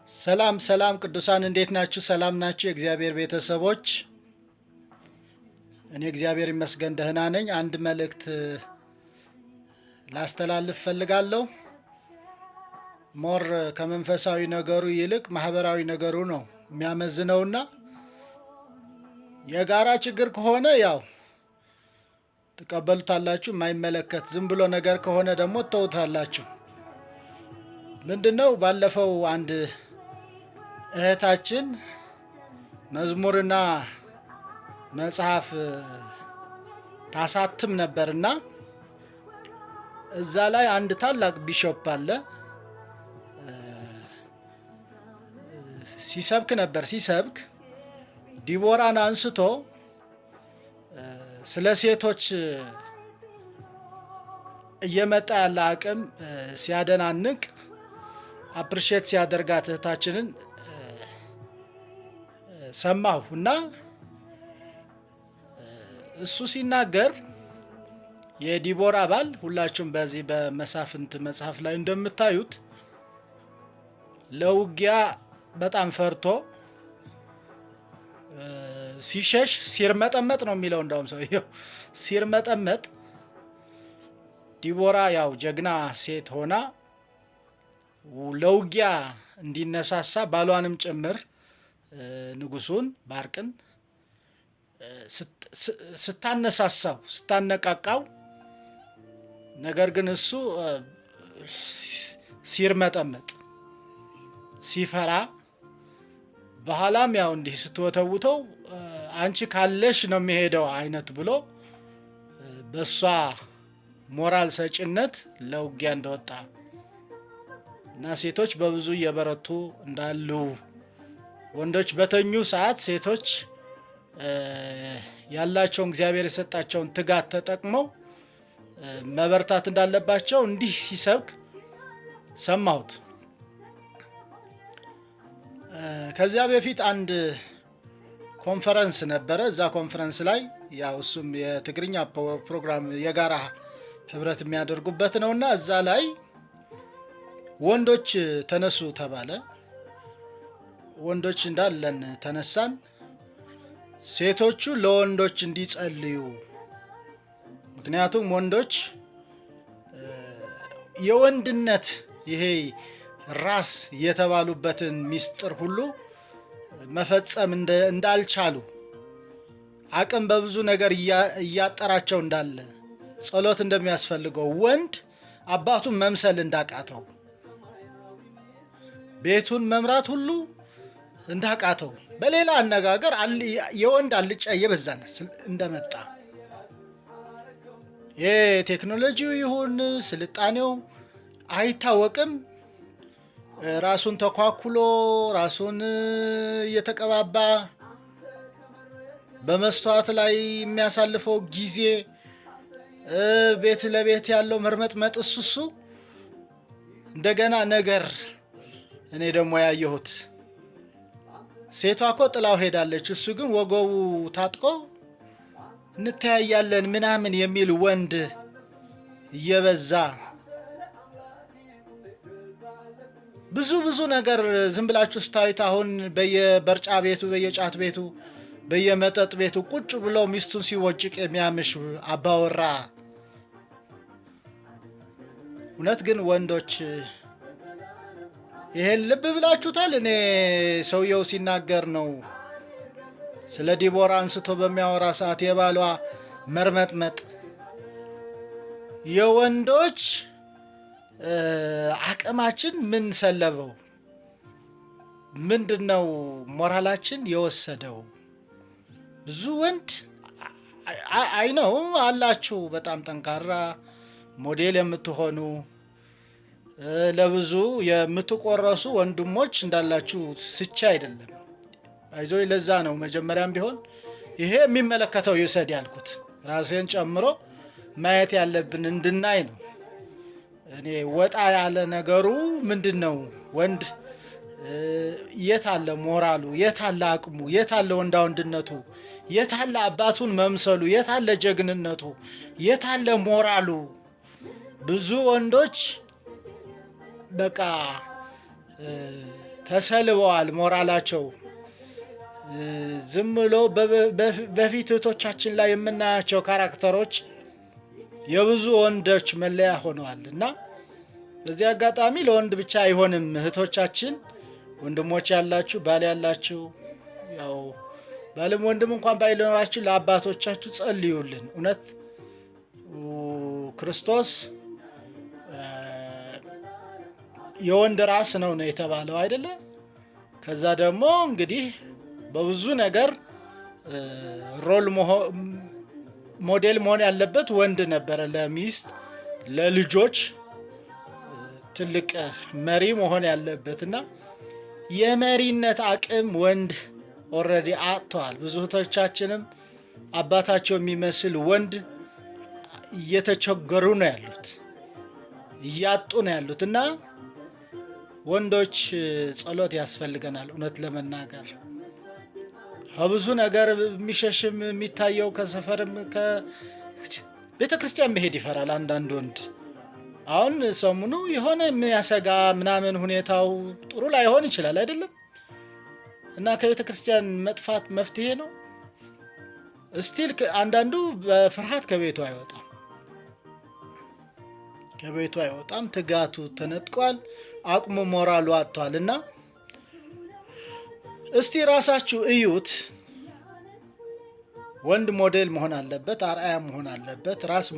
ሰላም ቅዱሳን እንዴት ናችሁ? ሰላም ናችሁ? የእግዚአብሔር ቤተሰቦች፣ እኔ እግዚአብሔር ይመስገን ደህና ነኝ። አንድ መልእክት ላስተላልፍ ፈልጋለሁ። ሞር ከመንፈሳዊ ነገሩ ይልቅ ማህበራዊ ነገሩ ነው የሚያመዝነውና የጋራ ችግር ከሆነ ያው ተቀበሉታላችሁ፣ የማይመለከት ዝም ብሎ ነገር ከሆነ ደግሞ ተውታላችሁ። ምንድነው ባለፈው አንድ እህታችን መዝሙርና መጽሐፍ ታሳትም ነበርና እዛ ላይ አንድ ታላቅ ቢሾፕ አለ ሲሰብክ ዲቦራን አንስቶ ስለ ሴቶች እየመጣ ያለ አቅም ሲያደናንቅ አፕሪሼት ሲያደርጋት እህታችንን ሰማሁ እና እሱ ሲናገር የዲቦራ ባል ሁላችሁም በዚህ በመሳፍንት መጽሐፍ ላይ እንደምታዩት ለውጊያ በጣም ፈርቶ ሲሸሽ ሲርመጠመጥ ነው የሚለው። እንደውም ሰውየው ሲርመጠመጥ ዲቦራ ያው ጀግና ሴት ሆና ለውጊያ እንዲነሳሳ ባሏንም ጭምር ንጉሱን ባርቅን ስታነሳሳው ስታነቃቃው፣ ነገር ግን እሱ ሲርመጠመጥ ሲፈራ በኋላም ያው እንዲህ ስትወተውተው አንቺ ካለሽ ነው የሚሄደው አይነት ብሎ በሷ ሞራል ሰጭነት ለውጊያ እንደወጣ እና ሴቶች በብዙ እየበረቱ እንዳሉ፣ ወንዶች በተኙ ሰዓት ሴቶች ያላቸውን እግዚአብሔር የሰጣቸውን ትጋት ተጠቅመው መበርታት እንዳለባቸው እንዲህ ሲሰብክ ሰማሁት። ከዚያ በፊት አንድ ኮንፈረንስ ነበረ። እዛ ኮንፈረንስ ላይ ያው እሱም የትግርኛ ፕሮግራም የጋራ ህብረት የሚያደርጉበት ነውና እዛ ላይ ወንዶች ተነሱ ተባለ። ወንዶች እንዳለን ተነሳን። ሴቶቹ ለወንዶች እንዲጸልዩ፣ ምክንያቱም ወንዶች የወንድነት ይሄ ራስ የተባሉበትን ሚስጥር ሁሉ መፈጸም እንዳልቻሉ፣ አቅም በብዙ ነገር እያጠራቸው እንዳለ፣ ጸሎት እንደሚያስፈልገው፣ ወንድ አባቱን መምሰል እንዳቃተው፣ ቤቱን መምራት ሁሉ እንዳቃተው፣ በሌላ አነጋገር የወንድ አልጫ እየበዛን እንደመጣ፣ የቴክኖሎጂው ይሁን ስልጣኔው አይታወቅም፣ ራሱን ተኳኩሎ ራሱን እየተቀባባ በመስተዋት ላይ የሚያሳልፈው ጊዜ፣ ቤት ለቤት ያለው መርመጥመጥ፣ እሱሱ እንደገና ነገር። እኔ ደግሞ ያየሁት ሴቷ እኮ ጥላው ሄዳለች፣ እሱ ግን ወገቡ ታጥቆ እንተያያለን ምናምን የሚል ወንድ እየበዛ ብዙ ነገር ዝም ብላችሁ ስታዩት አሁን በየበርጫ ቤቱ፣ በየጫት ቤቱ፣ በየመጠጥ ቤቱ ቁጭ ብሎ ሚስቱን ሲወጭቅ የሚያምሽ አባወራ። እውነት ግን ወንዶች ይሄን ልብ ብላችሁታል? እኔ ሰውየው ሲናገር ነው ስለ ዲቦራ አንስቶ በሚያወራ ሰዓት የባሏ መርመጥመጥ፣ የወንዶች አቅማችን ምን ሰለበው? ምንድነው ሞራላችን የወሰደው? ብዙ ወንድ አይነው አላችሁ በጣም ጠንካራ ሞዴል የምትሆኑ ለብዙ የምትቆረሱ ወንድሞች እንዳላችሁ ስቻ አይደለም። አይዞይ ለዛ ነው መጀመሪያም ቢሆን ይሄ የሚመለከተው ይውሰድ ያልኩት፣ ራሴን ጨምሮ ማየት ያለብን እንድናይ ነው። እኔ ወጣ ያለ ነገሩ ምንድነው? ወንድ የት አለ ሞራሉ? የት አለ አቅሙ? የት አለ ወንዳወንድነቱ? የት አለ አባቱን መምሰሉ? የት አለ ጀግንነቱ? የት አለ ሞራሉ? ብዙ ወንዶች በቃ ተሰልበዋል። ሞራላቸው ዝም ብሎ በፊት እህቶቻችን ላይ የምናያቸው ካራክተሮች የብዙ ወንዶች መለያ ሆነዋል እና በዚህ አጋጣሚ ለወንድ ብቻ አይሆንም። እህቶቻችን፣ ወንድሞች ያላችሁ፣ ባል ያላችሁ፣ ያው ባልም ወንድም እንኳን ባይኖራችሁ ለአባቶቻችሁ ጸልዩልን። እውነት ክርስቶስ የወንድ ራስ ነው የተባለው አይደለ? ከዛ ደግሞ እንግዲህ በብዙ ነገር ሮል ሞዴል መሆን ያለበት ወንድ ነበረ። ለሚስት ለልጆች ትልቅ መሪ መሆን ያለበትና የመሪነት አቅም ወንድ ኦልሬዲ አጥተዋል። ብዙ እህቶቻችንም አባታቸው የሚመስል ወንድ እየተቸገሩ ነው ያሉት፣ እያጡ ነው ያሉት እና ወንዶች ጸሎት ያስፈልገናል። እውነት ለመናገር ከብዙ ነገር የሚሸሽም የሚታየው ከሰፈርም ከቤተ ክርስቲያን መሄድ ይፈራል አንዳንድ ወንድ። አሁን ሰሙኑ የሆነ የሚያሰጋ ምናምን ሁኔታው ጥሩ ላይሆን ይችላል አይደለም? እና ከቤተ ክርስቲያን መጥፋት መፍትሄ ነው? እስቲል አንዳንዱ በፍርሃት ከቤቱ አይወጣም። ትጋቱ ተነጥቋል፣ አቅሙ ሞራሉ አጥቷል። እና እስቲ ራሳችሁ እዩት። ወንድ ሞዴል መሆን አለበት፣ አርአያ መሆን አለበት፣ ራስ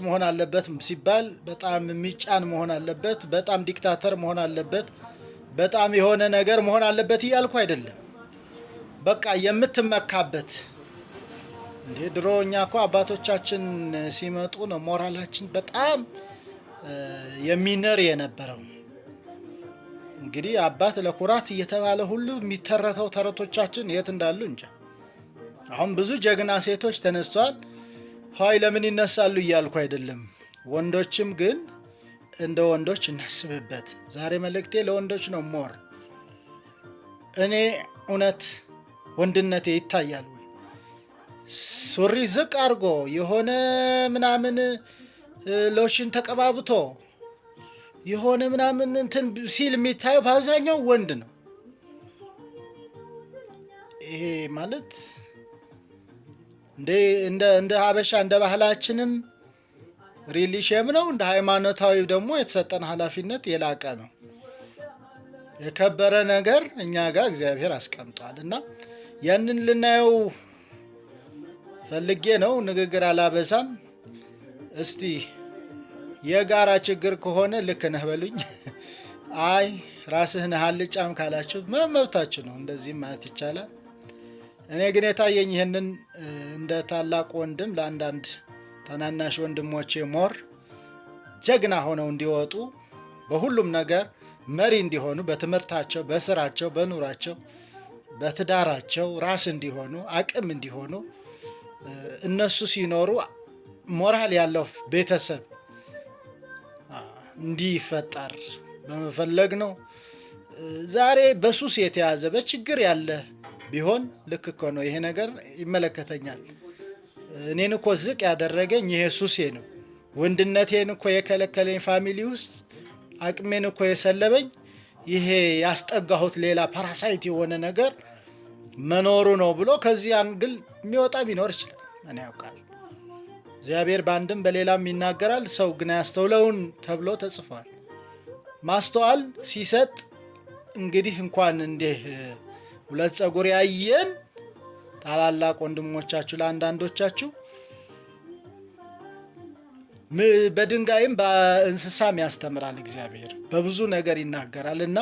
መሆን አለበት ሲባል በጣም የሚጫን መሆን አለበት፣ በጣም ዲክታተር መሆን አለበት፣ በጣም የሆነ ነገር መሆን አለበት እያልኩ አይደለም። በቃ የምትመካበት እንዴ ድሮ እኛ እኮ አባቶቻችን ሲመጡ ነው ሞራላችን በጣም የሚነር የነበረው። እንግዲህ አባት ለኩራት እየተባለ ሁሉ የሚተረተው ተረቶቻችን የት እንዳሉ እንጃ። አሁን ብዙ ጀግና ሴቶች ተነስተዋል። ሆይ ለምን ይነሳሉ እያልኩ አይደለም። ወንዶችም ግን እንደ ወንዶች እናስብበት። ዛሬ መልእክቴ ለወንዶች ነው። ሞር እኔ እውነት ወንድነቴ ይታያል ወይ? ሱሪ ዝቅ አድርጎ የሆነ ምናምን ሎሽን ተቀባብቶ የሆነ ምናምን እንትን ሲል የሚታየው በአብዛኛው ወንድ ነው። ይሄ ማለት እንደ ሀበሻ እንደ ባህላችንም ሪሊሽም ነው፣ እንደ ሃይማኖታዊ ደግሞ የተሰጠን ኃላፊነት የላቀ ነው። የከበረ ነገር እኛ ጋር እግዚአብሔር አስቀምጧል እና ያንን ልናየው ፈልጌ ነው። ንግግር አላበዛም። እስቲ የጋራ ችግር ከሆነ ልክ ነህ በሉኝ። አይ ራስህን አልጫም ካላችሁ መብታችሁ ነው፣ እንደዚህ ማለት ይቻላል። እኔ ግን የታየኝ ይህንን እንደ ታላቅ ወንድም ለአንዳንድ ታናናሽ ወንድሞቼ ሞር ጀግና ሆነው እንዲወጡ በሁሉም ነገር መሪ እንዲሆኑ፣ በትምህርታቸው፣ በስራቸው፣ በኑራቸው፣ በትዳራቸው ራስ እንዲሆኑ፣ አቅም እንዲሆኑ እነሱ ሲኖሩ ሞራል ያለው ቤተሰብ እንዲፈጠር በመፈለግ ነው። ዛሬ በሱስ የተያዘ በችግር ያለ ቢሆን ልክ እኮ ነው። ይሄ ነገር ይመለከተኛል። እኔን እኮ ዝቅ ያደረገኝ ይሄ ሱሴ ነው። ወንድነቴን እኮ የከለከለኝ ፋሚሊ ውስጥ አቅሜን እኮ የሰለበኝ ይሄ ያስጠጋሁት ሌላ ፓራሳይት የሆነ ነገር መኖሩ ነው ብሎ ከዚህ አንግል የሚወጣ ቢኖር ይችላል። እኔ ያውቃል። እግዚአብሔር በአንድም በሌላም ይናገራል፣ ሰው ግን ያስተውለውን ተብሎ ተጽፏል። ማስተዋል ሲሰጥ እንግዲህ እንኳን እንዲህ ሁለት ፀጉር ያየን ታላላቅ ወንድሞቻችሁ ለአንዳንዶቻችሁ በድንጋይም በእንስሳም ያስተምራል። እግዚአብሔር በብዙ ነገር ይናገራል እና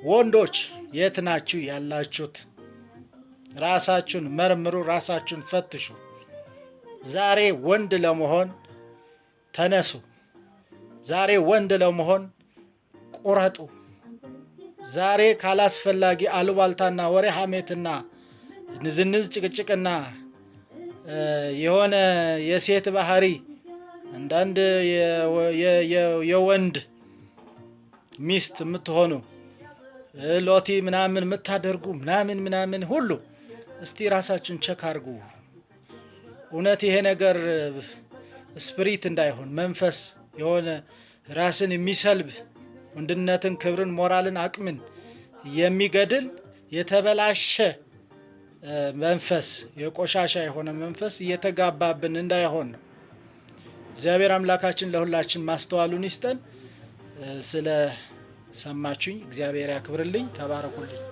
ወንዶች የት ናችሁ ያላችሁት? ራሳችሁን መርምሩ፣ ራሳችሁን ፈትሹ። ዛሬ ወንድ ለመሆን ተነሱ። ዛሬ ወንድ ለመሆን ቁረጡ። ዛሬ ካላስፈላጊ አሉባልታና ወሬ ሐሜትና ንዝንዝ ጭቅጭቅና የሆነ የሴት ባህሪ አንዳንድ የወንድ ሚስት የምትሆኑ ሎቲ ምናምን የምታደርጉ ምናምን ሁሉ እስቲ ራሳችሁን ቸክ አድርጉ። እውነት ይሄ ነገር ስፒሪት እንዳይሆን መንፈስ የሆነ ራስን የሚሰልብ ወንድነትን፣ ክብርን፣ ሞራልን፣ አቅምን የሚገድል የተበላሸ መንፈስ የቆሻሻ የሆነ መንፈስ እየተጋባብን እንዳይሆን ነው። እግዚአብሔር አምላካችን ለሁላችን ማስተዋሉን ይስጠን። ስለ ሰማችሁኝ እግዚአብሔር ያክብርልኝ። ተባረኩልኝ።